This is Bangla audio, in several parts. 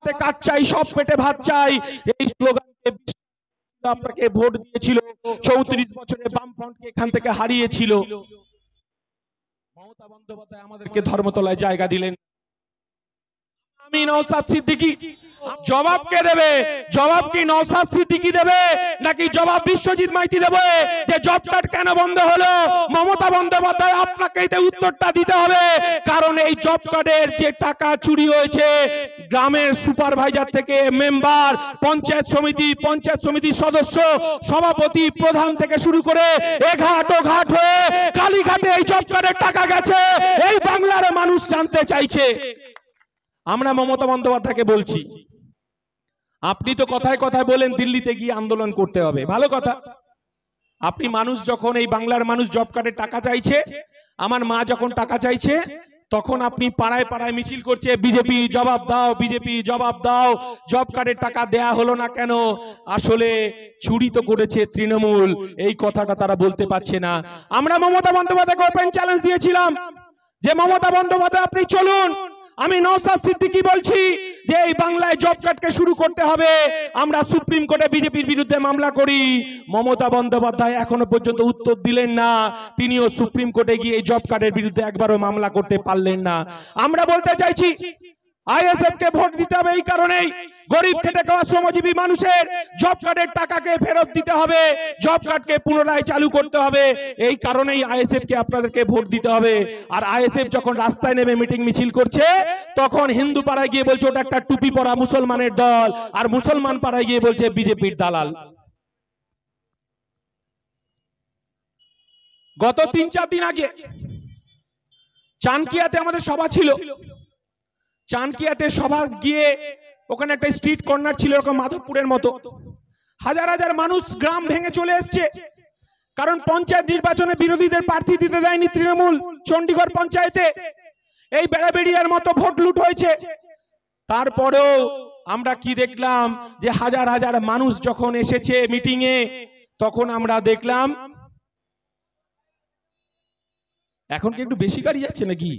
হাতে কাজ চাই, সব পেটে ভাত চাই, এই স্লোগানকে আপনাকে ভোট দিয়েছিল, 34 বছরে বামফ্রন্টকে এখান থেকে হারিয়েছিল। মমতা বন্দ্যোপাধ্যায় আমাদেরকে ধর্মতলায় জায়গা দিলেন। আমি নওশাদ সিদ্দিকী, জবাব কে দেবে? জবাব কি নওশাদ সিদ্দিকী দেবে নাকি জবাব বিশ্বজিৎ মাইতি দেবে যে জব কার্ড কেন বন্ধ হলো? মমতা বন্দ্যোপাধ্যায় আপনাকে এই উত্তরটা দিতে হবে, কারণ এই জব কার্ডের যে টাকা চুরি হয়েছে, গ্রামের সুপারভাইজার থেকে মেম্বার, পঞ্চায়েত সমিতির সদস্য, সভাপতি, প্রধান থেকে শুরু করে এঘাট ও ঘাট হয়ে কালীঘাটে এই জব কার্ডের টাকা গেছে, এই বাংলার মানুষ জানতে চাইছে। আমরা মমতা বন্দ্যোপাধ্যায়কে বলছি, আপনি তো কথায় কথায় বলেন দিল্লিতে গিয়ে আন্দোলন করতে হবে, ভালো কথা। আপনি মানুষ যখন, এই বাংলার মানুষ জব কার্ডে টাকা চাইছে, আমার মা যখন টাকা চাইছে, তখন আপনি পাড়ায় পাড়ায় মিছিল করছে, বিজেপি জবাব দাও, বিজেপি জবাব দাও, জব কার্ডের টাকা দেয়া হলো না কেন? আসলে চুরি তো করেছে তৃণমূল, এই কথাটা তারা বলতে পারছে না। আমরা মমতা বন্দ্যোপাধ্যায়কে ওপেন চ্যালেঞ্জ দিয়েছিলাম যে মমতা বন্দ্যোপাধ্যায় আপনি চলুন, আমি নওশাদ সিদ্দিকী বলছি যে এই বাংলায় জব কার্ডকে শুরু করতে হবে, আমরা সুপ্রিম কোর্টে বিজেপির বিরুদ্ধে মামলা করি। মমতা বন্দ্যোপাধ্যায় এখনো পর্যন্ত উত্তর দিলেন না, তিনিও সুপ্রিম কোর্টে গিয়ে এই জব কার্ডের বিরুদ্ধে একবারও মামলা করতে পারলেন না। আমরা বলতে চাইছি আইএসএফ কে ভোট দিতে হবে এই কারণেই, গরিব খেটে খাওয়া শ্রমজীবী মানুষের জব কার্ডের টাকাকে ফেরত দিতে হবে, জব কার্ডকে পুনরায় চালু করতে হবে, এই কারণেই আইএসএফ কে আপনাদেরকে ভোট দিতে হবে। আর আইএসএফ যখন রাস্তায় নেমে মিটিং মিছিল করছে, তখন হিন্দু পাড়ায় গিয়ে বলছে ওটা একটা টুপি পরা মুসলমানের দল, আর মুসলমান পাড়ায় গিয়ে বলছে বিজেপির দালাল। গত 3-4 দিন আগে চানকিয়াতে আমাদের সভা ছিল, চানকিয়াতে সভা গিয়ে ওখানে একটা স্ট্রিট কর্নার ছিল এরকম মাধবপুরের মতো, হাজার হাজার মানুষ গ্রাম ভেঙে চলে এসছে, কারণ পঞ্চায়েত নির্বাচনে বিরোধীদের প্রার্থী দিতে দেয়নি তৃণমূল। চণ্ডীগড় পঞ্চায়েতে এই বেড়াবেড়িয়ার মতো ভোট লুট হয়েছে। তারপরেও আমরা কি দেখলাম যে হাজার হাজার মানুষ যখন এসেছে মিটিং এ, তখন আমরা দেখলাম, এখন কি একটু বেশি গাড়ি যাচ্ছে নাকি?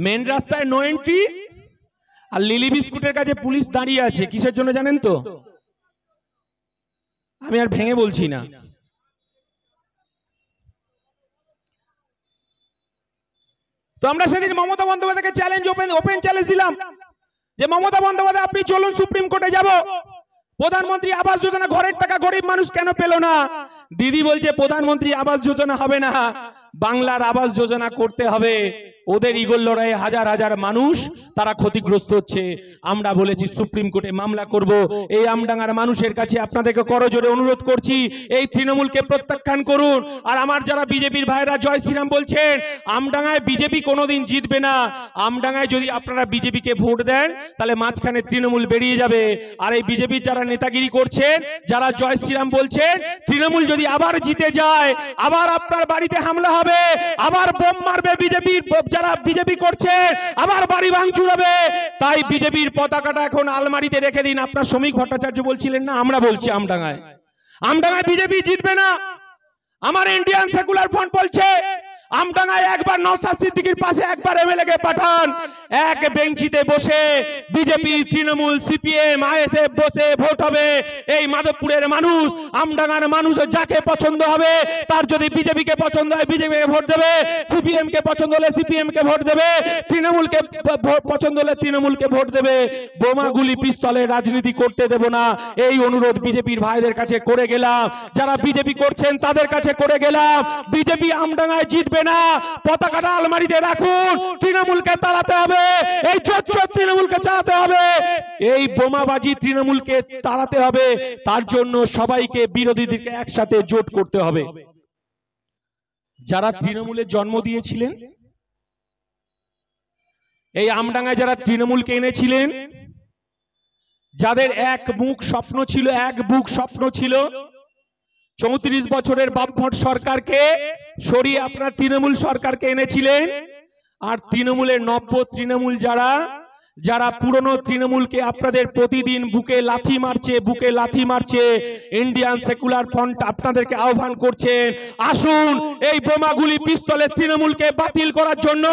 মেন রাস্তায় নো এন্ট্রি, আর লিলি বিস্কুটের কাছে পুলিশ দাঁড়িয়ে আছে, কিসের জন্য জানেন তো? আমি আর ভেঙে বলছি না। তো আমরা সেদিন মমতা বন্দ্যোপাধ্যায়কে চ্যালেঞ্জ, ওপেন চ্যালেঞ্জ দিলাম যে মমতা বন্দ্যোপাধ্যায় আপনি চলুন, সুপ্রিম কোর্টে যাব। প্রধানমন্ত্রী আবাস যোজনা ঘরের টাকা গরিব মানুষ কেন পেল না? দিদি বলছে প্রধানমন্ত্রী আবাস যোজনা হবে না, বাংলার আবাস যোজনা করতে হবে। ওদের ইগল লড়াইয়ে হাজার হাজার মানুষ তারা ক্ষতিগ্রস্ত হচ্ছে। আমরা বলেছি সুপ্রিম কোর্টে মামলা করব। এই আমডাঙ্গার মানুষের কাছে আপনাদেরকে করজোরে অনুরোধ করছি, এই তৃণমূলকে প্রত্যাখ্যান করুন। আর আমার যারা বিজেপির ভাইরা জয় শ্রীরাম বলছেন, আমডাঙ্গায় বিজেপি কোনোদিন জিতবে না। আমডাঙ্গায় যদি আপনারা বিজেপিকে ভোট দেন, তাহলে মাঝখানে তৃণমূল বেরিয়ে যাবে। আর এই বিজেপির যারা নেতাগিরি করছেন, যারা জয় শ্রীরাম বলছেন, তৃণমূল যদি আবার জিতে যায়, আবার আপনার বাড়িতে হামলা হবে, আবার বোম মারবে বিজেপির যারা বিজেপি করছে, আবার বাড়ি ভাঙচুর হবে। তাই বিজেপির পতাকাটা এখন আলমারিতে রেখে দিন। আপনার শ্রমিক ভট্টাচার্য বলছিলেন না, আমরা বলছি আমডাঙ্গায় বিজেপি জিতবে না। আমার ইন্ডিয়ান সেকুলার ফ্রন্ট বলছে আমডাঙ্গায় একবার নওশাদ সিদ্দিকীর পাশে একবার এমএলএ কে পাঠান, এক বেঞ্চিতে বসে বিজেপি, তৃণমূল, সিপিএম, আইএসএফ বসে ভোট হবে। এই মাধবপুরের মানুষ, আমডাঙ্গার মানুষ যাকে পছন্দ হবে, তার যদি বিজেপিকে পছন্দ হয় বিজেপিকে ভোট দেবে, সিপিএম কে পছন্দ হলে সিপিএম কে ভোট দেবে, তৃণমূলকে পছন্দ হলে তৃণমূলকে ভোট দেবে। বোমাগুলি পিস্তলের রাজনীতি করতে দেব না, এই অনুরোধ বিজেপির ভাইদের কাছে করে গেলাম। যারা বিজেপি করছেন তাদের কাছে করে গেলাম, বিজেপি আমডাঙ্গায় জিতবে না। পতাকাটা আলমারিতে রাখুন, তৃণমূলকে তাড়াতে হবে, এই জোচ্চোর তৃণমূলকে চালাতে হবে, এই বোমাবাজি তৃণমূলকে তাড়াতে হবে। তার জন্য সবাইকে, বিরোধীদেরকে একসাথে জোট করতে হবে। যারা তৃণমূলের জন্ম দিয়েছিলেন, এই আমডাঙ্গায় যারা তৃণমূলকে এনেছিলেন, যাদের এক বুক স্বপ্ন ছিল 34 বছরের বামফ্রন্ট সরকারকে সরিয়ে আপনার তৃণমূল সরকারকে এনেছিলেন। আর তৃণমূলের নব্য তৃণমূল যারা, যারা পুরনো তৃণমূলকে আপনাদের প্রতিদিন বুকে লাথি মারছে ইন্ডিয়ান সেকুলার ফ্রন্ট আপনাদেরকে আহ্বান করছেন, আসুন এই বোমাগুলি পিস্তলের তৃণমূলকে বাতিল করার জন্য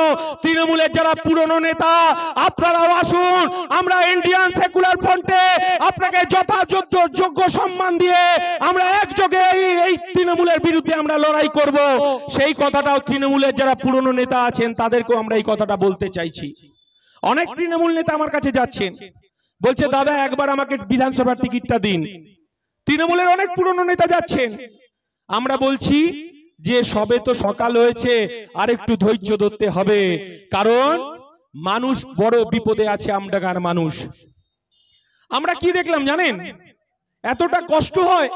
তৃণমূলের যারা পুরনো নেতা আপনারাও আসুন, আমরা ইন্ডিয়ান সেকুলার ফ্রন্টে আপনাকে যথাযোগ্য যোগ্য সম্মান দিয়ে আমরা একযোগে এই তৃণমূলের বিরুদ্ধে আমরা লড়াই করব। সেই কথাটাও তৃণমূলের যারা পুরনো নেতা আছেন তাদেরকেও আমরা এই কথাটা বলতে চাইছি। অনেক তৃণমূল নেতা আমার কাছে যাচ্ছেন, বলছে দাদা একবার আমাকে বিধানসভার টিকিটটা দিন। তৃণমূলের অনেক পুরনো নেতা যাচ্ছেন, আমরা বলছি যে সবে তো সকাল হয়েছে, আর একটু ধৈর্য ধরতে হবে, কারণ মানুষ বড় বিপদে আছে। আমডাঙ্গার মানুষ, আমরা কি দেখলাম জানেন, এতটা কষ্ট হয়।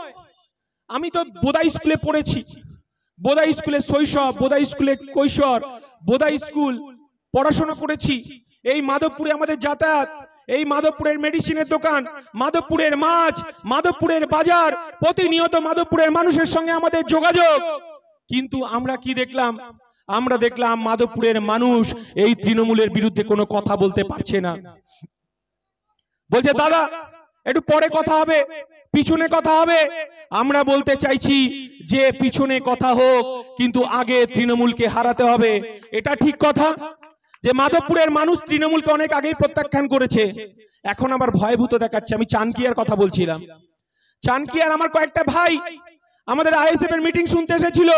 আমি তো বোদা স্কুলে পড়েছি, বোদা স্কুলে শৈশব, বোদা স্কুলে কৈশোর, বোদা স্কুল পড়াশোনা করেছি। এই মাধবপুরে আমাদের যাতায়াত, এই মাধবপুরের মেডিসিনের দোকান, মাধবপুরের মাছ, মাধবপুরের বাজার, প্রতিনিয়ত মাধবপুরের মানুষের সঙ্গে আমাদের যোগাযোগ। কিন্তু আমরা কি দেখলাম, আমরা দেখলাম মাধবপুরের মানুষ এই তৃণমূলের বিরুদ্ধে কোনো কথা বলতে পারছে না। বলছে দাদা একটু পরে কথা হবে, পিছনে কথা হবে। আমরা বলতে চাইছি যে পিছনে কথা হোক, কিন্তু আগে তৃণমূলকে হারাতে হবে। এটা ঠিক কথা যে মাধবপুরের মানুষ তৃণমূলকে অনেক আগেই প্রত্যাখ্যান করেছে, এখন আবার ভয়ভূত দেখাচ্ছে। আমি চানকিয়ার কথা বলছিলাম, চানকিয়ার আমার কয়েকটা ভাই আমাদের আইএসএফ এর মিটিং শুনতে এসেছিল,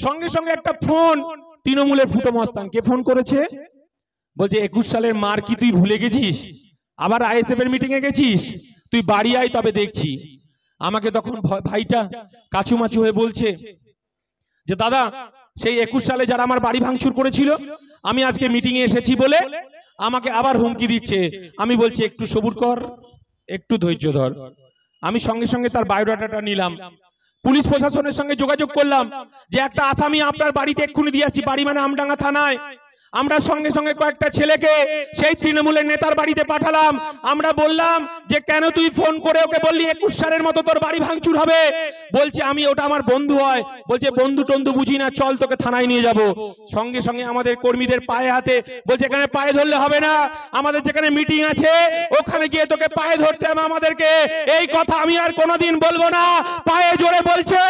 সঙ্গে সঙ্গে একটা ফোন তৃণমূলের ফুটো মস্তান কে ফোন করেছে, বলছে 21 সালের মার কি তুই ভুলে গেছিস, আবার আইএসএফ এর মিটিং এ গেছিস, তুই বাড়ি আয় তবে দেখছি। আমাকে তখন ভাইটা কাছুমাচু হয়ে বলছে যে দাদা সেই 21 সালে যারা আমার বাড়ি ভাঙচুর করেছিল, আমি আজকে মিটিং এ এসেছি বলে আমাকে আবার হুমকি দিচ্ছে। আমি বলছি একটু সবুর কর, একটু ধৈর্য ধর। আমি সঙ্গে সঙ্গে তার বায়োডাটাটা নিলাম, পুলিশ প্রশাসনের সঙ্গে যোগাযোগ করলাম যে একটা আসামি আপনার বাড়িতে এক্ষুনি দিয়েছি, বাড়ি মানে আমডাঙ্গা থানায়। আমরা সঙ্গে সঙ্গে কয়েকটা ছেলেকে সেই তৃণমূলের নেতার বাড়িতে পাঠালাম। আমরা বললাম যে কেন তুই ফোন করে ওকে বললি 21 সালের মতো তোর বাড়ি ভাঙচুর হবে? বলছে আমি ওটা আমার বন্ধু হয়। বলছে বন্ধু টন্ধু বুঝি না, চল তোকে থানায় নিয়ে যাব। সঙ্গে সঙ্গে আমাদের কর্মীদের পায়ে হাতে বলছে এখানে পায়ে ধরলে হবে না, আমাদের যেখানে মিটিং আছে ওখানে গিয়ে তোকে পায়ে ধরতে হবে আমাদেরকে। এই কথা আমি আর কোনোদিন বলবো না। পায়ে জোরে বলছে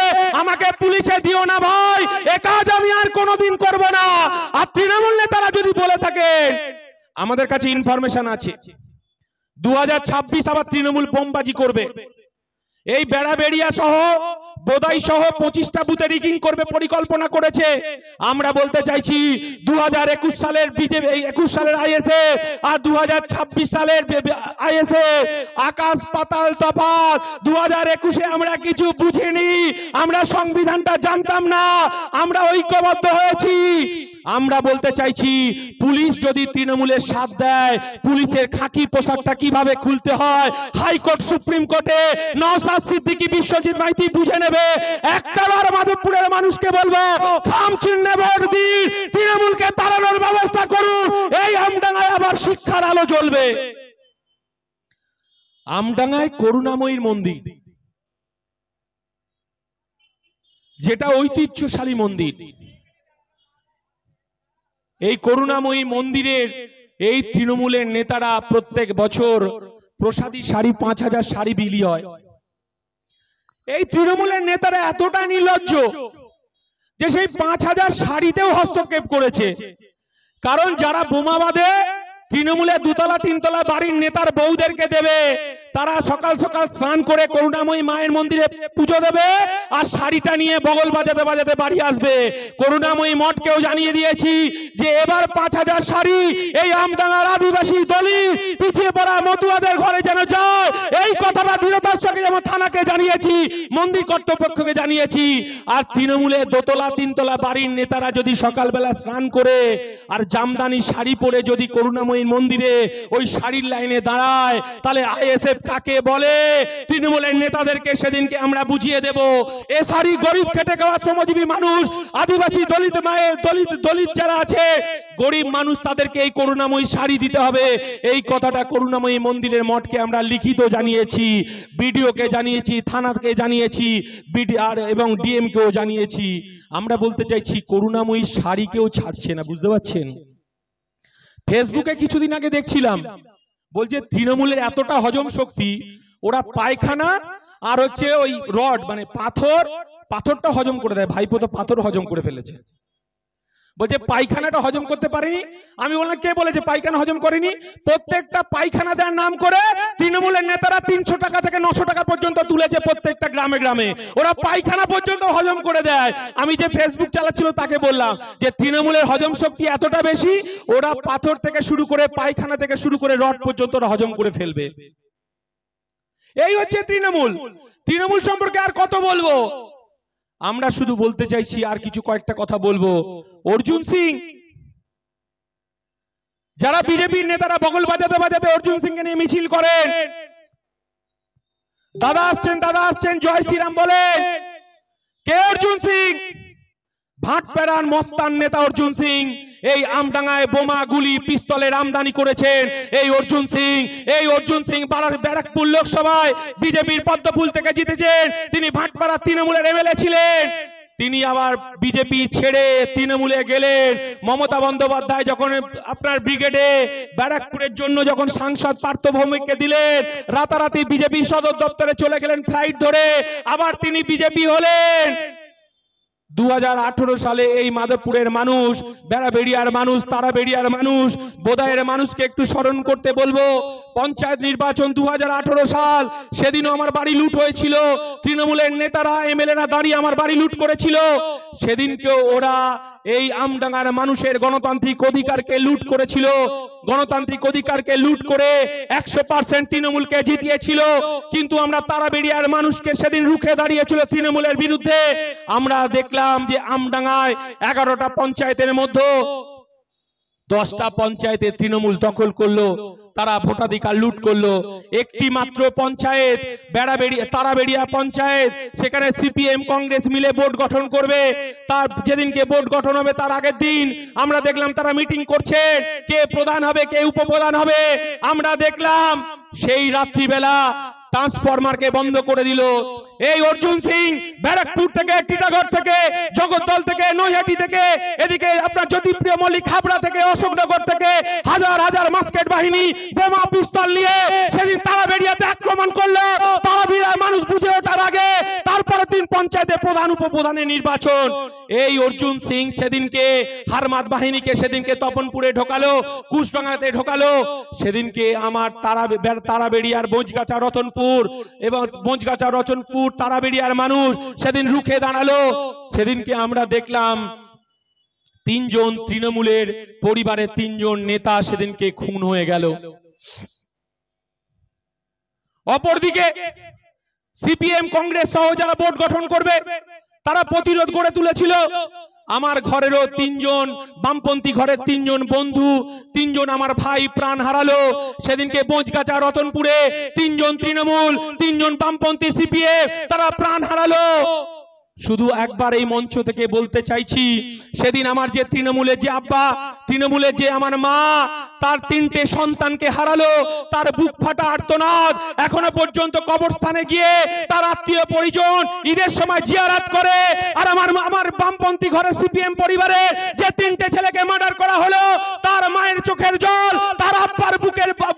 আমাকে পুলিশে দিও না ভাই, এ কাজ আমি আর কোনোদিন করব না। আর তৃণমূল তারা যদি বলে থাকে, আমাদের কাছে ইনফরমেশন আছে 2026 আবার তৃণমূল বোমবাজি করবে। এই বেড়াবেড়িয়া সহ বোদাই সহ 25টা বুথে রিগিং করবে পরিকল্পনা করেছে। আমরা বলতে চাইছি 2021 সালের বিজেপি, 21 সালের আইএসএ আর 2026 সালের আইএসএ আকাশ পাতাল তফাৎ। 2021-এ আমরা কিছু বুঝিনি, আমরা সংবিধানটা জানতাম না, আমরা ঐক্যবদ্ধ হয়েছি। আমরা বলতে চাইছি পুলিশ যদি তৃণমূলের সাথ দেয়, পুলিশের খাকি পোশাকটা কিভাবে খুলতে হয় হাইকোর্ট সুপ্রিম কোর্টে নওশাদ সিদ্দিকী বিশ্বজিৎ মাইতি বুঝে নেবে। একটাবার মাধবপুরের মানুষকে বলবো খাম চিহ্নে ভোট দিন, তৃণমূলকে তাড়ানোর ব্যবস্থা করুন। এই আমডাঙ্গায় আবার শিক্ষার আলো জ্বলবে। আমডাঙ্গায় করুণাময়ীর মন্দির, যেটা ঐতিহ্যশালী মন্দির, এই করুণাময়ী মন্দিরের এই তৃণমূলের নেতারা প্রত্যেক বছর প্রসাদী শাড়ি 5000 শাড়ি বিলি হয়। এই তৃণমূলের নেতারা এতটা নির্লজ্জ যে সেই 5000 শাড়িতেও হস্তক্ষেপ করেছে। কারণ যারা বোমা বাঁধে তৃণমূলের 2তলা 3তলা বাড়ির নেতার বউদেরকে দেবে, তারা সকাল সকাল স্নান করে করুণাময়ী মায়ের মন্দিরে পুজো দেবে আর শাড়িটা নিয়ে বগল বাজাতে বাজাতে বাড়ি আসবে। করুণাময়ী মঠকেও জানিয়ে দিয়েছি যে এবার 5000 শাড়ি এই আমডাঙ্গার আদিবাসী দলিত পিছিয়ে পড়া মতুয়াদের ঘরে যেন যায়, এই কথাটা দৃঢ়তার সঙ্গে যেমন থানাকে জানিয়েছি, মন্দির কর্তৃপক্ষকে জানিয়েছি। আর তৃণমূলের 2তলা 3তলা বাড়ির নেতারা যদি সকালবেলা স্নান করে আর জামদানি শাড়ি পরে যদি করুণাময়ী মন্দিরে ওই শাড়ির লাইনে দাঁড়ায়, তাহলে আইএসএফ কাকে বলে তৃণমূলের নেতাদেরকে সেদিনকে আমরা বুঝিয়ে দেব। এ শাড়ি গরিব খেটে খাওয়া শ্রমজীবী মানুষ, আদিবাসী দলিত মায়ের দলিত যারা আছে গরিব মানুষ, তাদেরকে এই করুণাময়ী শাড়ি দিতে হবে। এই কথাটা করুণাময়ী মন্দিরের মঠকে আমরা লিখিত জানিয়েছি, বিডিওকে জানিয়েছি, থানাকে জানিয়েছি, বিডিআর এবং ডিএম কেও জানিয়েছি। আমরা বলতে চাইছি করুণাময়ী শাড়ি কেউ ছাড়ছে না, বুঝতে পারছেন? ফেসবুকে কিছুদিন আগে দেখছিলাম, বলছে তৃণমূলের এতটা হজম শক্তি, ওরা পায়খানা আর হচ্ছে ওই রড মানে পাথরটা হজম করে দেয়। ভাইপো তো পাথর হজম করে ফেলেছে, বলছে পায়খানাটা হজম করতে পারেনি। আমি বললাম কে বলেছে পায়খানা হজম করেনি? প্রত্যেকটা পায়খানা দেওয়ার নাম করে তৃণমূলের নেতারা 300 টাকা থেকে 900 টাকা পর্যন্ত তুলেছে প্রত্যেকটা গ্রামে গ্রামে, ওরা পায়খানা পর্যন্ত হজম করে দেয়। আমি যে ফেসবুক চালাচ্ছিল তাকে বললাম যে তৃণমূলের হজম শক্তি এতটা বেশি, ওরা পাথর থেকে শুরু করে পায়খানা থেকে শুরু করে রড পর্যন্ত ওরা হজম করে ফেলবে। এই হচ্ছে তৃণমূল। তৃণমূল সম্পর্কে আর কত বলবো? আমরা শুধু বলতে চাইছি আর কিছু কয়েকটা কথা বলবো। অর্জুন সিং, যারা বিজেপির নেতারা বগল বাজাতে বাজাতে অর্জুন সিংকে নিয়ে মিছিল করেন, দাদা আসছেন জয় শ্রীরাম বলে, কে অর্জুন সিং? ভাটপেরার মস্তান নেতা অর্জুন সিং। এই আমডাঙ্গায় বোমা গুলি পিস্তলের আমদানি করেছেন এই অর্জুন সিং ব্যারাকপুর লোকসভায় বিজেপির পদ্মফুল থেকে জিতেছেন। তিনি ভাটপাড়া তৃণমূলের এমএলএ ছিলেন। তিনি আবার বিজেপি ছেড়ে তৃণমূলে গেলেন। মমতা বন্দ্যোপাধ্যায় যখন আপনার ব্রিগেডে ব্যারাকপুরের জন্য যখন সাংসদ পার্থ ভৌমিককে দিলেন, রাতারাতি বিজেপি সদর দপ্তরে চলে গেলেন ফ্লাইট ধরে, আবার তিনি বিজেপি হলেন। 2018 সালে এই মাধবপুরের মানুষ, বেড়াবেড়িয়ার মানুষ, তারাবেড়িয়ার মানুষ, বোদায়ের মানুষকে একটু স্মরণ করতে বলবো। পঞ্চায়েত নির্বাচন 2018 সাল, সেদিনও আমার বাড়ি লুট হয়েছিল। তৃণমূলের নেতারা এমএলএরা দাঁড়িয়ে আমার বাড়ি লুট করেছিল। সেদিনকেও ওরা এই আমডাঙ্গার মানুষের গণতান্ত্রিক অধিকারকে লুট করেছিল। গণতান্ত্রিক অধিকারকে লুট করে 100% তৃণমূলকে জিতিয়েছিল। কিন্তু আমরা তারাবেড়িয়ার মানুষকে সেদিন রুখে দাঁড়িয়েছিল তৃণমূলের বিরুদ্ধে। আমরা দেখলাম যে আমডাঙ্গায় 11টা পঞ্চায়েতের মধ্যে 10টা পঞ্চায়েতে তৃণমূল দখল করলো, তারা ভোটাধিকার লুট করলো। একটি মাত্র পঞ্চায়েত তারাবেড়িয়া পঞ্চায়েত, সেখানে সিপিএম কংগ্রেস মিলে বোর্ড গঠন করবে। তার যেদিনকে বোর্ড গঠন হবে তার আগের দিন আমরা দেখলাম তারা মিটিং করছে, কে প্রধান হবে কে উপপ্রধান হবে। আমরা দেখলাম সেই রাত্রিবেলা ট্রান্সফরমারকে বন্ধ করে দিল। এই অর্জুন সিং ব্যারাকপুর থেকে, টিটাগড় থেকে, জগদ্দল থেকে, নৈহাটি থেকে, এদিকে আপনার জ্যোতিপ্রিয় মল্লিক হাবড়া থেকে, অশোকনগর থেকে হাজার হাজার মাস্কেট বাহিনী বোমা পিস্তল নিয়ে সেদিন তারাবেড়িয়াতে আক্রমণ করলো। তারাবেড়িয়ার মানুষ বুঝে ওঠার আগে তারপরের দিন পঞ্চায়েতে প্রধান উপপ্রধানের নির্বাচন। এই অর্জুন সিং সেদিনকে হারমাত বাহিনীকে সেদিনকে তপনপুরে ঢোকালো, কুশডাঙ্গাতে ঢোকালো। সেদিনকে আমার তারাবেড়িয়ার বোঁজগাছা রতনপুর এবং বোঁজগাছা রতনপুর তারাবেড়িয়ার মানুষ সেদিন রুখে দাঁড়ালো। সেদিনকে আমরা দেখলাম 3 জন তৃণমূলের পরিবারের 3 জন নেতা সেদিনকে খুন হয়ে গেল। অপরদিকে সিপিএম কংগ্রেস সহ যারা বোর্ড গঠন করবে তারা প্রতিরোধ গড়ে তুলেছিল। আমার ঘরেরও 3 জন বামপন্থী ঘরের 3 জন বন্ধু, 3 জন আমার ভাই প্রাণ হারালো। সেদিনকে বোঁজগাছা রতনপুরে 3 জন তৃণমূল, 3 জন বামপন্থী সিপিএম তারা প্রাণ হারালো। শুধু একবার এই মঞ্চ থেকে বলতে চাইছি, সেদিন আমার যে তৃণমূলের যে আব্বা, তৃণমূলের যে আমার মা, তার 3টে সন্তানকে হারালো, তার বুক ফাটা আর্তনাদ এখনো পর্যন্ত কবরস্থানে গিয়ে তার আত্মীয় পরিজন ঈদের সময় জিয়ারত করে। আর আমার বামপন্থী ঘরে সিপিএম পরিবারে যে 3টে ছেলেকে মার্ডার করা হলো, তার মায়ের চোখের জল, তার আব্বার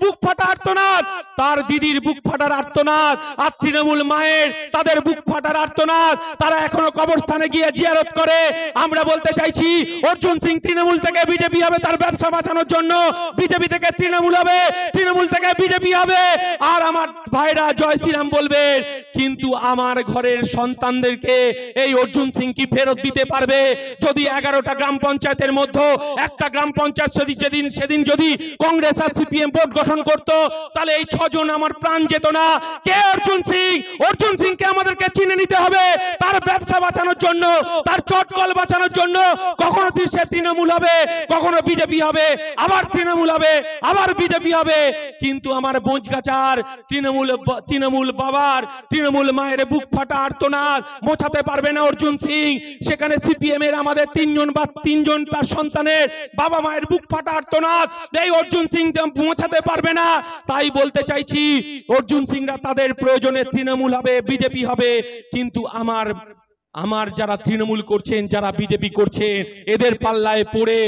বুক ফাটা আর্তনাদ, তার দিদির বুক ফাটার আর্তনাদ, আর তৃণমূল মায়ের তাদের বুক ফাটার আর্তনাদ, তারা এখনো কবরস্থানে গিয়ে জিয়ারত করে। আমরা বলতে চাইছি অর্জুন সিং তৃণমূল থেকে বিজেপি হবে তার ব্যবসা বাঁচানোর জন্য, বিজেপি থেকে তৃণমূল হবে, তৃণমূল থেকে বিজেপি হবে। আর আমার ভাইরা জয় শ্রীরাম বলবে, কিন্তু আমার ঘরের সন্তানদেরকে এই অর্জুন সিং কি ফেরত দিতে পারবে? যদি 11টা গ্রাম পঞ্চায়েতের মধ্যে একটা গ্রাম পঞ্চায়েত সেদিন যদি কংগ্রেস আর সিপিএম বোর্ড গঠন করত, তাহলে এই 6 জন আমার প্রাণ যেত না। কে অর্জুন সিং? অর্জুন সিংকে আমাদেরকে চিনে নিতে হবে তার ব্যবসা বাঁচানোর জন্য, তার চটকল বাঁচানোর জন্য। কখনো সে তৃণমূল হবে, কখনো বিজেপি হবে, আবার তৃণমূল হবে, আবার বিজেপি হবে। কিন্তু আমার বোঁজগাছার তৃণমূল বাবার, তৃণমূল মায়ের বুক ফাটা আর্তনাদ মোছাতে পারবে না অর্জুন সিং। সেখানে সিপিএম এর আমাদের 3 জন তার সন্তানের বাবা মায়ের বুক ফাটা আর্তনাদ এই অর্জুন সিং মোছাতে পারবে না। তাই বলতে চাইছি অর্জুন সিংরা তাদের প্রয়োজনে তৃণমূল হবে, বিজেপি হবে, কিন্তু আমার যারা তৃণমূল করছেন, যারা বিজেপি করছেন, এদের পাল্লায় পড়ে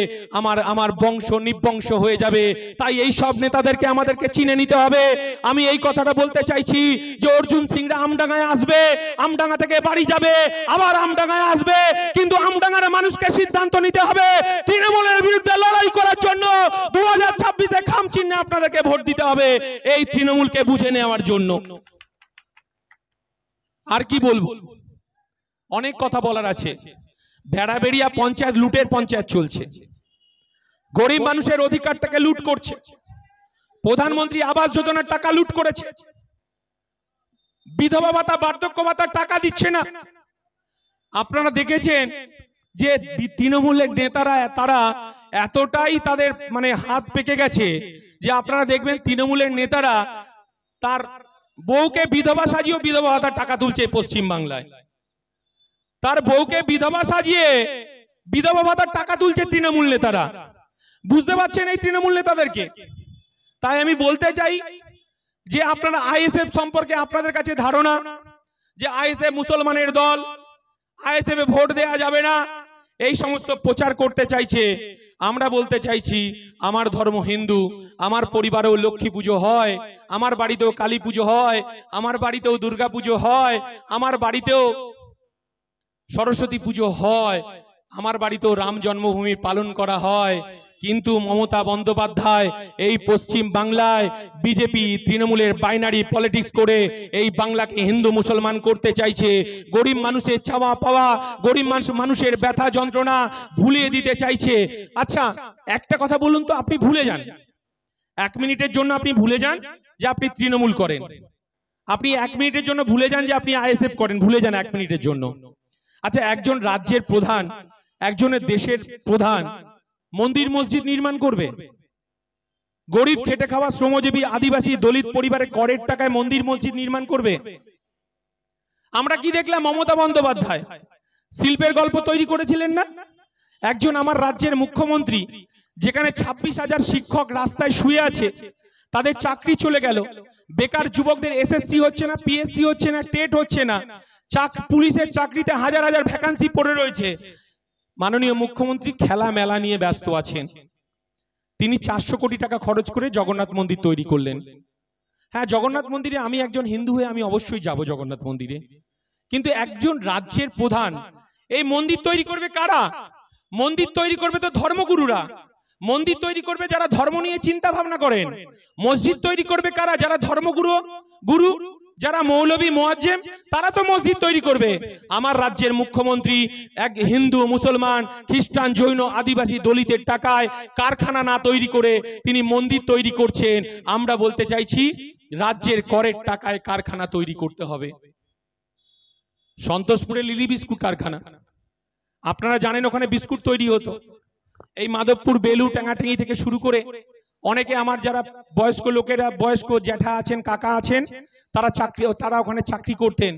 আমার বংশ নিবংশ হয়ে যাবে। তাই এই সব নেতাদেরকে আমাদেরকে চিনে নিতে হবে। আমি এই কথাটা বলতে চাইছি যে অর্জুন সিংরা আমডাঙ্গায় আসবে, আমডাঙ্গা থেকে বাড়ি যাবে, আবার আমডাঙ্গায় আসবে, কিন্তু আমডাঙ্গার মানুষকে সিদ্ধান্ত নিতে হবে তৃণমূলের বিরুদ্ধে লড়াই করার জন্য 2026-এ খাম চিহ্নে আপনাদেরকে ভোট দিতে হবে এই তৃণমূলকে বুঝে নেওয়ার জন্য। আর কি বলবো, অনেক কথা বলার আছে। ভেড়াবেড়িয়া পঞ্চায়েত লুটের পঞ্চায়েত চলছে, গরিব মানুষের অধিকারটাকে লুট করছে, প্রধানমন্ত্রী আবাস যোজনার টাকা লুট করেছে, বিধবা ভাতা বার্ধক্য ভাতার টাকা দিচ্ছে না। আপনারা দেখেছেন যে তৃণমূলের নেতারা তারা এতটাই তাদের মানে হাত পেকে গেছে যে আপনারা দেখবেন তৃণমূলের নেতারা তার বউকে বিধবা সাজিয়ে বিধবা ভাতার টাকা তুলছে পশ্চিম বাংলায়। তার বউকে বিধবা সাজিয়ে বিধবা ভাতার টাকা তুলছে তৃণমূল নেতারা। বুঝতে পারছেন এই তৃণমূল নেতাদেরকে? তাই আমি বলতে চাই যে আপনারা আইএসএফ সম্পর্কে আপনাদের কাছে ধারণা যে আইএসএফ মুসলমানের দল, আইএসএফ এ ভোট দেওয়া যাবে না, এই সমস্ত প্রচার করতে চাইছে। আমরা বলতে চাইছি আমার ধর্ম হিন্দু, আমার পরিবারেও লক্ষ্মী পুজো হয়, আমার বাড়িতেও কালী পুজো হয়, আমার বাড়িতেও দুর্গা পুজো হয়, আমার বাড়িতেও সরস্বতী পুজো হয়, আমার বাড়িতেও রাম জন্মভূমি পালন করা হয়। কিন্তু মমতা বন্দ্যোপাধ্যায় এই পশ্চিম বাংলায় বিজেপি তৃণমূলের বাইনারি পলিটিক্স করে এই বাংলাকে হিন্দু মুসলমান করতে চাইছে। গরিব মানুষের চাওয়া পাওয়া, গরিব মানুষের ব্যথা যন্ত্রণা ভুলিয়ে দিতে চাইছে। আচ্ছা একটা কথা বলুন তো, আপনি ভুলে যান, 1 মিনিটের জন্য আপনি ভুলে যান যে আপনি তৃণমূল করেন, আপনি 1 মিনিটের জন্য ভুলে যান যে আপনি আইএসএফ করেন, ভুলে যান 1 মিনিটের জন্য। আচ্ছা একজন রাজ্যের প্রধান, একজনের দেশের প্রধান মন্দির মসজিদ নির্মাণ করবে? গরিব খেটে খাওয়া শ্রমজীবী আদিবাসী দলিত পরিবারের করের টাকায় মন্দির মসজিদ নির্মাণ করবে? আমরা কি দেখলাম? মমতা বন্দ্যোপাধ্যায় শিল্পের গল্প তৈরি করেছিলেন না? একজন আমার রাজ্যের মুখ্যমন্ত্রী, যেখানে 26,000 শিক্ষক রাস্তায় শুয়ে আছে, তাদের চাকরি চলে গেল, বেকার যুবকদের এসএসসি হচ্ছে না, পিএসসি হচ্ছে না, টেট হচ্ছে না, পুলিশের চাকরিতে হাজার হাজার ভ্যাকান্সি পড়ে রয়েছে। মাননীয় মুখ্যমন্ত্রী খেলা মেলা নিয়ে ব্যস্ত আছেন। তিনি 400 কোটি টাকা খরচ করে জগন্নাথ মন্দির তৈরি করলেন। হ্যাঁ, জগন্নাথ মন্দিরে আমি একজন হিন্দু হয়ে আমি অবশ্যই যাব জগন্নাথ মন্দিরে, কিন্তু একজন রাজ্যের প্রধান এই মন্দির তৈরি করবে কারা? মন্দির তৈরি করবে তো ধর্মগুরুরা, মন্দির তৈরি করবে যারা ধর্ম নিয়ে চিন্তা ভাবনা করেন। মসজিদ তৈরি করবে কারা? যারা ধর্মগুরু গুরু, যারা মৌলবী মুয়াজ্জেম, তারা তো মসজিদ তৈরি করবে। আমার রাজ্যের মুখ্যমন্ত্রী এক হিন্দু, মুসলমান, খ্রিস্টান, জৈন, আদিবাসী, দলিতের টাকায় কারখানা না তৈরি করে তিনি মন্দির তৈরি করছেন। আমরা বলতে চাইছি রাজ্যের করের টাকায় কারখানা তৈরি করতে হবে। সন্তোষপুরে লিলি বিস্কুট কারখানা, আপনারা জানেন ওখানে বিস্কুট তৈরি হতো। এই মাধবপুর, বেলু, টাঙ্গাটিঙ্গি থেকে শুরু করে অনেকে আমার যারা বয়স্ক লোকেরা, বয়স্ক জ্যাঠা আছেন, কাকা আছেন, তারা ওখানে চাকরি করতেন।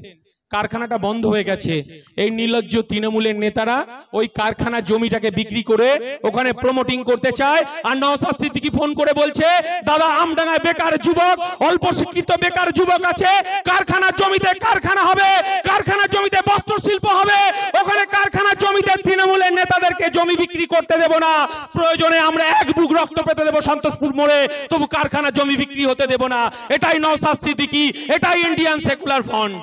কারখানাটা বন্ধ হয়ে গেছে। এই নির্লজ্জ তৃণমূলের নেতারা ওই কারখানার জমিটাকে বিক্রি করে ওখানে প্রমোটিং করতে চায়। আর নওশাদ সিদ্দিকী ফোন করে বলছে, দাদা আমডাঙ্গায় বেকার যুবক, অল্প শিক্ষিত বেকার যুবক আছে, কারখানার জমিতে কারখানা হবে, কারখানার জমিতে বস্ত্র শিল্প হবে, ওখানে কারখানার জমিতে তৃণমূলের নেতাদেরকে জমি বিক্রি করতে দেব না। প্রয়োজনে আমরা 1 বুক রক্ত পেতে দেব সন্তোষপুর মোড়ে, তবু কারখানার জমি বিক্রি হতে দেব না। এটাই নওশাদ সিদ্দিকী, এটাই ইন্ডিয়ান সেকুলার ফ্রন্ট।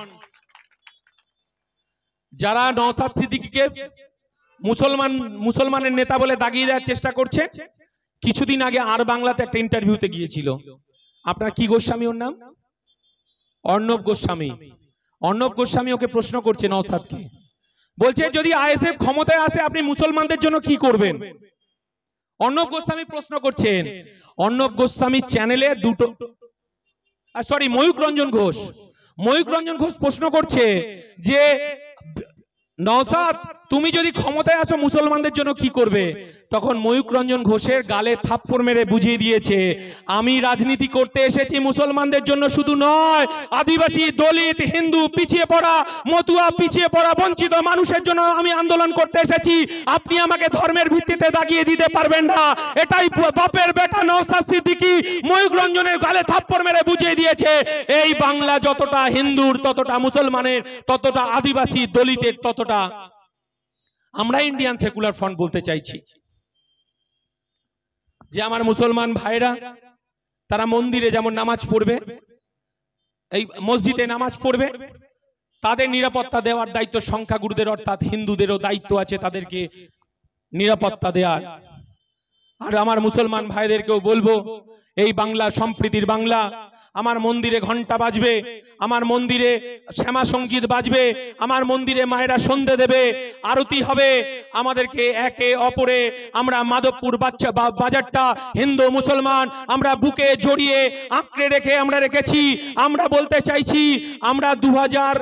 যারা নওশাদ সিদ্দিকীকে মুসলমানের নেতা বলে দাগিয়ে দেওয়ার চেষ্টা করছে, কিছুদিন আগে আর বাংলাতে একটা ইন্টারভিউতে গিয়েছিল। আপনার কি গোস্বামী, ওর নাম অর্ণব গোস্বামী। অর্ণব গোস্বামী ওকে প্রশ্ন করছে নওশাদকে, বলছে যদি আইএসএফ ক্ষমতায় আসে আপনি মুসলমানদের জন্য কি করবেন? অর্ণব গোস্বামী প্রশ্ন করছেন। অর্ণব গোস্বামী চ্যানেলে ময়ূক রঞ্জন ঘোষ প্রশ্ন করছে যে নওশাদ তুমি যদি ক্ষমতায় আসো মুসলমানদের জন্য কি করবে? তখন ময়ূক রঞ্জন ঘোষের গালে থাপ্পড় মেরে বুঝিয়ে দিয়েছে, আমি রাজনীতি করতে এসেছি মুসলমানদের জন্য শুধু নয়, আদিবাসী, দলিত, হিন্দু, পিছিয়ে পড়া, মতুয়া, পিছিয়ে পড়া, বঞ্চিত মানুষের জন্য আমি আন্দোলন করতে এসেছি। আপনি আমাকে ধর্মের ভিত্তিতে দাগিয়ে দিতে পারবেন না। এটাই বাপের বেটা নওশাদ সিদ্দিকী ময়ূক রঞ্জনের গালে থাপ্পড় মেরে বুঝিয়ে দিয়েছে, এই বাংলা যতটা হিন্দুর, ততটা মুসলমানের, ততটা আদিবাসী, দলিতের, ততটা। আমরা ইন্ডিয়ান সেকুলার ফ্রন্ট বলতে চাইছি যে আমার মুসলমান ভাইরা তারা মন্দিরে যেমন নামাজ পড়বে, এই মসজিদে নামাজ পড়বে, তাদের নিরাপত্তা দেওয়ার দায়িত্ব সংখ্যাগুরুদের অর্থাৎ হিন্দুদেরও দায়িত্ব আছে তাদেরকে নিরাপত্তা দেওয়ার। আর আমার মুসলমান ভাইদেরকেও বলবো, এই বাংলা সম্প্রীতির বাংলা। আমার মন্দিরে ঘন্টা বাজবে, আমার মন্দিরে শ্যামা সঙ্গীত বাজবে, আমার মন্দিরে মায়েরা সন্ধে দেবে, আরতি হবে। আমাদেরকে একে অপরে আমরা মাধবপুর বাজারটা হিন্দু মুসলমান আমরা বুকে জড়িয়ে আঁকড়ে রেখে আমরা রেখেছি। আমরা বলতে চাইছি, আমরা 2000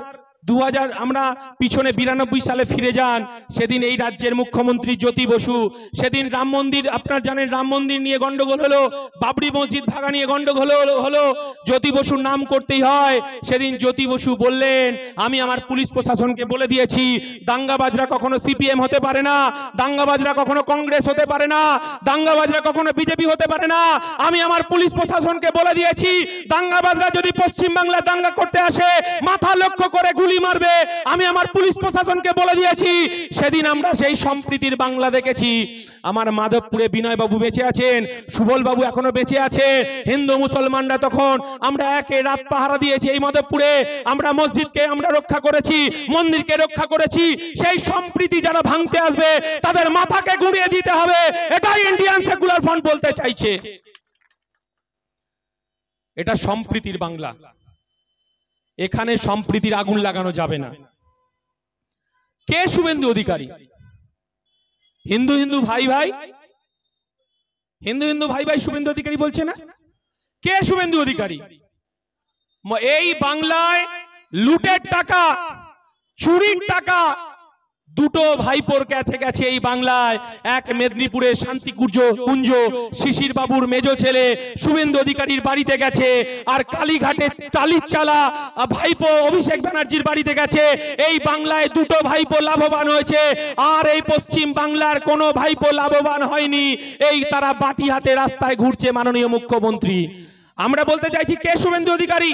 আমরা পিছনে 92 সালে ফিরে যান। সেদিন এই রাজ্যের মুখ্যমন্ত্রী জ্যোতি বসু, সেদিন রাম মন্দির, আপনারা জানেন রাম মন্দির নিয়ে গন্ডগোল হলো, বাবরি মসজিদ ভাঙা নিয়ে গন্ডগোল হলো, জ্যোতি বসুর নাম করতেই হয়। সেদিন জ্যোতি বসু বললেন, আমি আমার পুলিশ প্রশাসনকে বলে দিয়েছি, দাঙ্গাবাজরা কখনো সিপিএম হতে পারে না, দাঙ্গাবাজরা কখনো কংগ্রেস হতে পারে না, দাঙ্গাবাজরা কখনো বিজেপি হতে পারে না। আমি আমার পুলিশ প্রশাসনকে বলে দিয়েছি, দাঙ্গাবাজরা যদি পশ্চিম বাংলা দাঙ্গা করতে আসে, মাথা লক্ষ্য করে গুলি মারবে। আমি আমার পুলিশ প্রশাসনকে বলে দিয়েছি। সেদিন আমরা সেই সম্প্রীতির বাংলা দেখেছি। আমার মাধবপুরে বিনয় বাবু বেঁচে আছেন, সুবল বাবু এখনো বেঁচে আছে। হিন্দু মুসলমানরা তখন আমরা একে রাত পাহারা দিয়েছি এই মাধবপুরে। আমরা মসজিদকে আমরা রক্ষা করেছি, মন্দিরকে রক্ষা করেছি। সেই সম্প্রীতি যারা ভাঙতে আসবে তাদের মাথাকে গুঁড়িয়ে দিতে হবে। এটাই ইন্ডিয়ান সেকুলার ফ্রন্ট বলতে চাইছে। এটা সম্প্রীতির বাংলা, এখানে সম্প্রীতির আগুন লাগানো যাবে না। কে শুভেন্দু অধিকারী? হিন্দু হিন্দু ভাই ভাই, হিন্দু হিন্দু ভাই ভাই শুভেন্দু অধিকারী বলছে না? কে শুভেন্দু অধিকারী? এই বাংলায় লুটের টাকা, চুরির টাকা দুটো ভাইপোর কাছে গেছে এই বাংলায়। এক মেদিনীপুরের শান্তিকুঞ্জ শিশির বাবুর মেজো ছেলে শুভেন্দু অধিকারীর বাড়িতে গেছে, আর কালীঘাটে টালির চালা ভাইপো অভিষেক ব্যানার্জির বাড়িতে গেছে। এই বাংলায় দুটো ভাইপো লাভবান হয়েছে, আর এই পশ্চিম বাংলার কোনো ভাইপো লাভবান হয়নি। এই তারা বাটি হাতে রাস্তায় ঘুরছে মাননীয় মুখ্যমন্ত্রী। আমরা বলতে চাইছি, কে শুভেন্দু অধিকারী?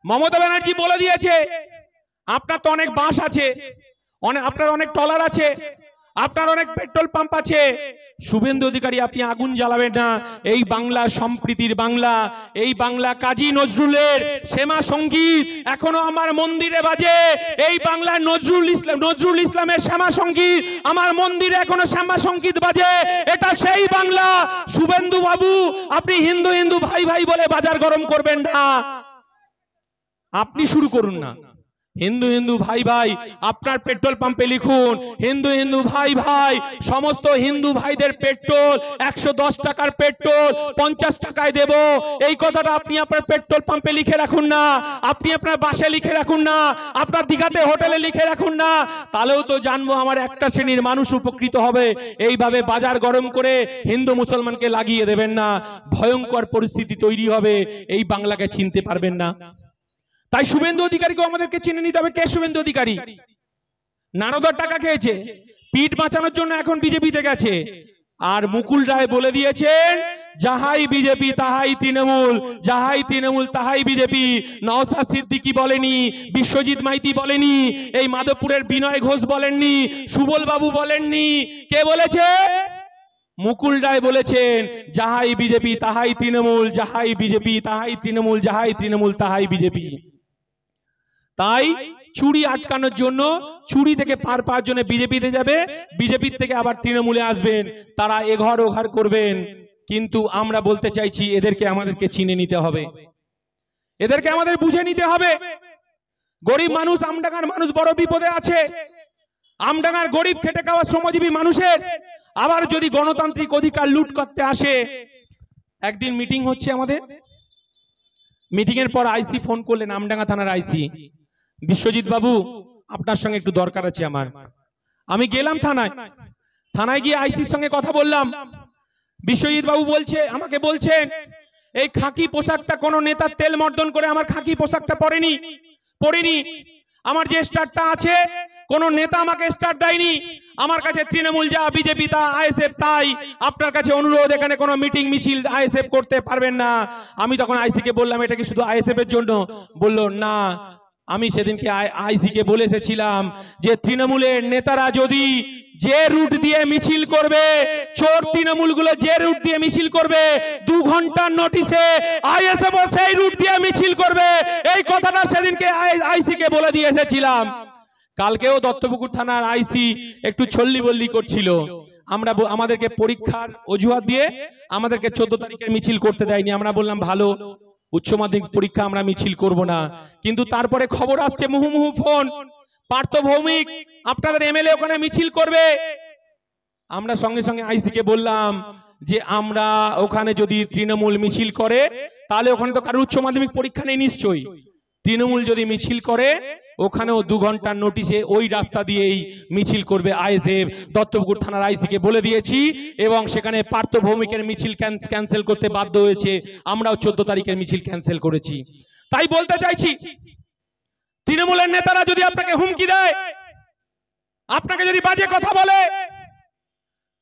মমতা ব্যানার্জি বলে দিয়েছে, আপনার তো অনেক বাস আছে, আপনার অনেক ট্রলার আছে, আপনার অনেক পেট্রোল পাম্প আছে, শুভেন্দু অধিকারী আপনি আগুন জ্বালাবেন না। এই বাংলা সম্প্রীতির বাংলা, এই বাংলা কাজী নজরুলের শ্যামা সঙ্গীত এখনো আমার মন্দিরে বাজে। এই বাংলা নজরুল ইসলামের শ্যামা সঙ্গীত আমার মন্দিরে এখনো শ্যামা সঙ্গীত বাজে। এটা সেই বাংলা। শুভেন্দু বাবু আপনি হিন্দু হিন্দু ভাই ভাই বলে বাজার গরম করবেন না, আপনি শুরু করুন না। হিন্দু হিন্দু ভাই ভাই আপনার পেট্রোল পাম্পে লিখুন, হিন্দু হিন্দু ভাই ভাই, সমস্ত হিন্দু ভাইদের পেট্রোল 110 টাকার পেট্রোল 50 টাকায় দেব। এই কথাটা আপনি আপনার পেট্রোল পাম্পে লিখে রাখুন না, আপনি আপনার বাসে লিখে রাখুন না, আপনার দীঘাতে হোটেলে লিখে রাখুন না। তাহলেও তো জানবো আমার একটা শ্রেণীর মানুষ উপকৃত হবে। এইভাবে বাজার গরম করে হিন্দু মুসলমানকে লাগিয়ে দেবেন না, ভয়ঙ্কর পরিস্থিতি তৈরি হবে, এই বাংলাকে চিনতে পারবেন না। তাই শুভেন্দু অধিকারীকে আমাদেরকে চিনে নিতে হবে। কে শুভেন্দু অধিকারী? নারদার টাকা খেয়েছে, পিঠ বাঁচানোর জন্য এখন বিজেপিতে গেছে। আর মুকুল রায় বলে দিয়েছেন, যাহাই বিজেপি তাহাই তৃণমূল, যাহাই তৃণমূল তাহাই বিজেপি। নওশাদ সিদ্দিকী বলেনি, বিশ্বজিৎ মাইতি বলেনি, এই মাধবপুরের বিনয় ঘোষ বলেননি, সুবল বাবু বলেননি। কে বলেছে? মুকুল রায় বলেছেন, যাহাই বিজেপি তাহাই তৃণমূল, যাহাই বিজেপি তাহাই তৃণমূল, যাহাই তৃণমূল তাহাই বিজেপি। তাই চুরি আটকানোর জন্য, চুরি থেকে পার পাওয়ার জন্য বিজেপিতে যাবে, বিজেপির থেকে আবার তৃণমূলে আসবেন, তারা এঘর ওঘর করবেন। কিন্তু আমরা বলতে চাইছি, এদেরকে আমাদেরকে চিনে নিতে হবে, এদেরকে আমাদের বুঝে নিতে হবে। গরিব মানুষ, আমডাঙ্গার মানুষ বড় বিপদে আছে। আমডাঙ্গার গরিব খেটে খাওয়া শ্রমজীবী মানুষের আবার যদি গণতান্ত্রিক অধিকার লুট করতে আসে। একদিন মিটিং হচ্ছে আমাদের, মিটিং এর পর আইসি ফোন করলেন, আমডাঙ্গা থানার আইসি, বিশ্বজিৎ বাবু আপনার সঙ্গে একটু দরকার আছে আমার। আমি গেলাম থানায়, থানায় গিয়ে আইসির সঙ্গে কথা বললাম। বিশ্বজিৎ বাবু আমাকে বলছেন এই খাকি পোশাকটা কোনো নেতার তেল মর্দন করে আমার খাকি পোশাকটা পরিনি। আমার যে স্টারটা আছে কোন নেতা আমাকে স্টার দেয়নি। আমার কাছে তৃণমূল যা, বিজেপি তা, আইএসএফ তাই। আপনার কাছে অনুরোধ, এখানে কোনো মিটিং মিছিল আইএসএফ করতে পারবেন না। আমি তখন আইসিকে বললাম এটা কি শুধু আইএসএফ এর জন্য? বলল না, আমি সেদিনকে আইসিকে বলে এসেছিলাম যে তৃণমূলের নেতারা যদি যে রুট দিয়ে মিছিল করবে, চোর তৃণমূলগুলো যে রুট দিয়ে মিছিল করবে, 2 ঘন্টার নোটিশে আইএসএফ সেই রুট দিয়ে মিছিল করবে। এই কথাটা সেদিনকে আইসিকে বলে দিয়ে এসেছিলাম। কালকেও দত্তপুকুর থানার আইসি একটু ছল্লি বল্লি করছিল। আমাদেরকে পরীক্ষার অজুহাত দিয়ে আমাদেরকে 14 তারিখের মিছিল করতে দেয়নি। আমরা বললাম ভালো, উচ্চ মাধ্যমিক পরীক্ষা আমরা মিছিল করব না। কিন্তু তারপরে খবর আসছে, মুহুমুহু ফোন, পার্থ ভৌমিক আপনাদের এমএলএ ওখানে মিছিল করবে। আমরা সঙ্গে সঙ্গে আইসিকে বললাম যে আমরা ওখানে যদি তৃণমূল মিছিল করে তাহলে ওখানে তো কারো উচ্চ মাধ্যমিক পরীক্ষা নেই নিশ্চয়ই। তৃণমূল যদি মিছিল করে ওখানেও 2 ঘন্টার নোটিশে ওই রাস্তা দিয়েই মিছিল করবে আইএসএফ। দত্তপুকুর থানার আইসিকে বলে দিয়েছি এবং সেখানে পার্থ ভৌমিকের মিছিল ক্যান্সেল করতে বাধ্য হয়েছে। আমরাও 14 তারিখের মিছিল ক্যান্সেল করেছি। তাই বলতে চাইছি, তৃণমূলের নেতারা যদি আপনাকে হুমকি দেয়, আপনাকে যদি বাজে কথা বলে,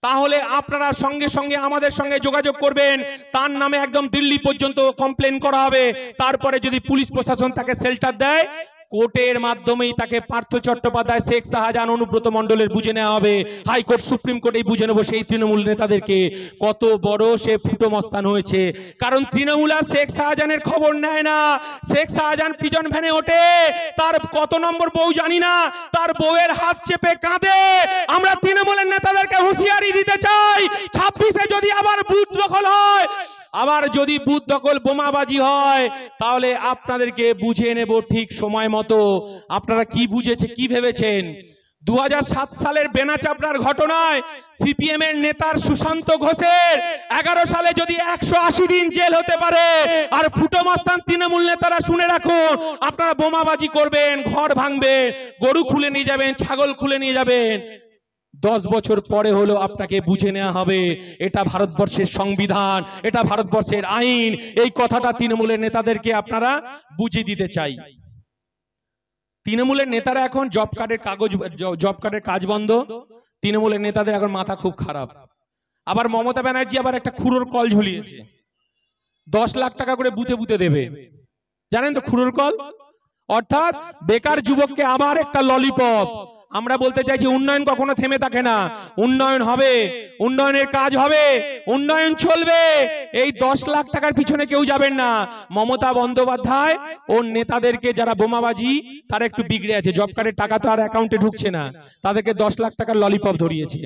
তাহলে আপনারা সঙ্গে সঙ্গে আমাদের সঙ্গে যোগাযোগ করবেন। তার নামে একদম দিল্লি পর্যন্ত কমপ্লেন করা হবে। তারপরে যদি পুলিশ প্রশাসন তাকে শেল্টার দেয়, কোর্টের মাধ্যমেই তাকে পার্থ চট্টোপাধ্যায়, শেখ শাহজাহান, অনুব্রত মণ্ডলের বুঝে নেওয়া হবে। হাইকোর্ট, সুপ্রিম কোর্টেই বুঝে নেবো সেই তৃণমূল নেতাদেরকে কত বড় সে ফুটো মস্তান হয়েছে। কারণ তৃণমূল আর শেখ শাহজাহানের খবর নেয় না। শেখ শাহজাহান পিজন ভ্যানে ওঠে, তার কত নম্বর বউ জানি না, তার বউয়ের হাত চেপে কাঁদে। আমরা তৃণমূলের নেতাদেরকে হুঁশিয়ারি দিতে চাই, 26-এ যদি আবার বুথ দখল হয়, আবার যদি বুথ দখল বোমাবাজি হয়, তাহলে আপনাদেরকে বুঝিয়ে নেব ঠিক সময় মতো। আপনারা কি বুঝেছে, কি ভেবেছেন? 2007 সালের বেনাচাপড়ার ঘটনায় সিপিএম এর নেতার সুশান্ত ঘোষের 11 সালে যদি 180 দিন জেল হতে পারে, আর ফুটো মস্তান তৃণমূল নেতারা শুনে রাখুন, আপনারা বোমাবাজি করবেন, ঘর ভাঙবেন, গরু খুলে নিয়ে যাবেন, ছাগল খুলে নিয়ে যাবেন, 10 বছর পরে হলো আপনাকে বুঝে নেওয়া হবে। এটা ভারতবর্ষের সংবিধান, এটা ভারতবর্ষের আইন। এই কথাটা তৃণমূলের নেতাদেরকে আপনারা বুঝিয়ে দিতে চাই। তৃণমূলের নেতারা এখন জব কার্ডের কাজ বন্ধ। তৃণমূলের নেতাদের এখন মাথা খুব খারাপ। আবার মমতা ব্যানার্জি আবার একটা খুরোর কল ঝুলিয়েছে, 10 লাখ টাকা করে বুথে বুথে দেবে। জানেন তো খুরোর কল? অর্থাৎ বেকার যুবককে আবার একটা ললিপপ। আমরা বলতে চাইছি উন্নয়ন কখনো থেমে থাকে না, উন্নয়ন হবে, উন্নয়নের কাজ হবে, উন্নয়ন চলবে। এই 10 লাখ টাকার পিছনে কেউ যাবেন না। মমতা বন্দ্যোপাধ্যায় ও নেতাদেরকে যারা বোমাবাজি, তারা একটু বিগড়ে আছে, জব কার্ডের টাকা তো আর অ্যাকাউন্টে ঢুকছে না, তাদেরকে 10 লাখ টাকার ললিপপ ধরিয়েছে।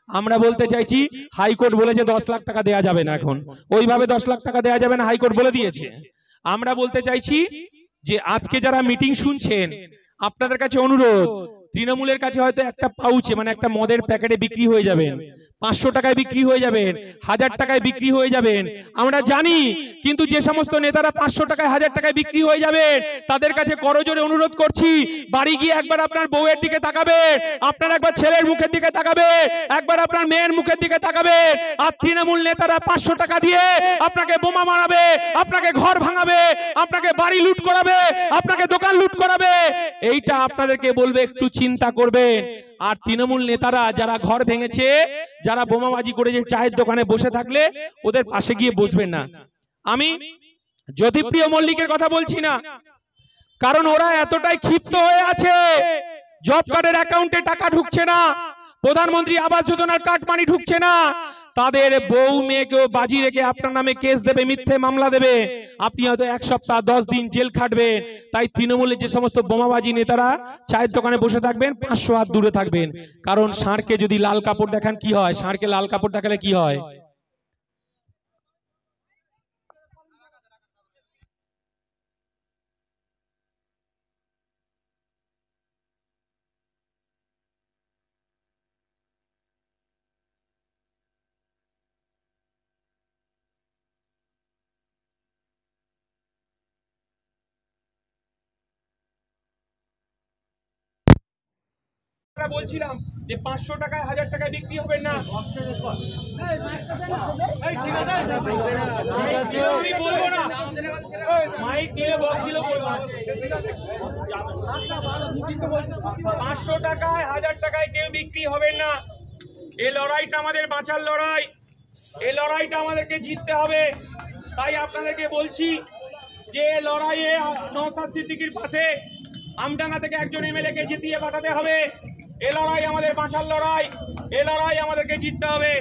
আমরা বলতে চাইছি হাইকোর্ট বলেছে 10 লাখ টাকা দেয়া যাবে না, এখন ওইভাবে 10 লাখ টাকা দেয়া যাবে না, হাইকোর্ট বলে দিয়েছে। আমরা বলতে চাইছি যে আজকে যারা মিটিং শুনছেন, আপনাদের কাছে অনুরোধ, তৃণমূলের কাছে হয়তো একটা পাউচে মানে একটা মদের প্যাকেটে বিক্রি হয়ে যাবেন, 500 টাকায় বিক্রি হয়ে যাবেন, 1000 টাকায় বিক্রি হয়ে যাবেন, আমরা জানি। কিন্তু যে সমস্ত নেতারা 500 টাকায়, 1000 টাকায় বিক্রি হয়ে যাবেন, তাদের কাছে করজোরে অনুরোধ করছি, বাড়ি গিয়ে একবার আপনার বউয়ের দিকে তাকাবেন, আপনার একবার ছেলের মুখের দিকে তাকাবেন, একবার আপনার মেয়ের মুখের দিকে তাকাবেন। আর তৃণমূল নেতারা 500 টাকা দিয়ে আপনাকে বোমা মারাবে, আপনাকে ঘর ভাঙাবে, আপনাকে বাড়ি লুট করাবে, আপনাকে দোকান লুট করাবে। এইটা আপনাদেরকে বলবে একটু চিন্তা করবে। আর তৃণমূল নেতারা যারা ঘর ভেঙেছে, যারা বোমাবাজি করেছে, চায়ের দোকানে বসে থাকলে ওদের পাশে গিয়ে বসবেন না। আমি জ্যোতিপ্রিয় মল্লিকের কথা বলছি না, কারণ ওরা এতটাই ক্ষিপ্ত হয়ে আছে, জব কার্ডের অ্যাকাউন্টে টাকা ঢুকছে না, প্রধানমন্ত্রী আবাস যোজনার কার্ড মানি ঢুকছে না, তাদের বউ মেয়েকেও বাজি রেখে আপনার নামে কেস দেবে, মিথ্যে মামলা দেবে, আপনি হয়তো 1 সপ্তাহ 10 দিন জেল খাটবেন। তাই তৃণমূলের যে সমস্ত বোমাবাজি নেতারা চায়ের দোকানে বসে থাকবেন, 500 হাত দূরে থাকবেন। কারণ ষাঁড়কে যদি লাল কাপড় দেখান কি হয়, ষাঁড়কে লাল কাপড় দেখালে কি হয়? আমরা বলছিলাম যে 500 টাকায় 1000 টাকায় বিক্রি হবে না। আমি বলবো না, মাইক দিলে বক্স দিলে বলবো 500 টাকায় 1000 টাকায় কেউ বিক্রি হবে না। এই লড়াইটা আমাদের বাঁচার লড়াই, এই লড়াইটা আমাদেরকে জিততে হবে। তাই আপনাদেরকে বলছি যে লড়াইয়ে নওশাদ সিদ্দিকীর পাশে আমডাঙ্গা থেকে একজন এমএলএ কে জিতিয়ে পাঠাতে হবে। এই লড়াই আমাদের বাঁচার লড়াই, এই লড়াই আমাদেরকে জিততে হবে।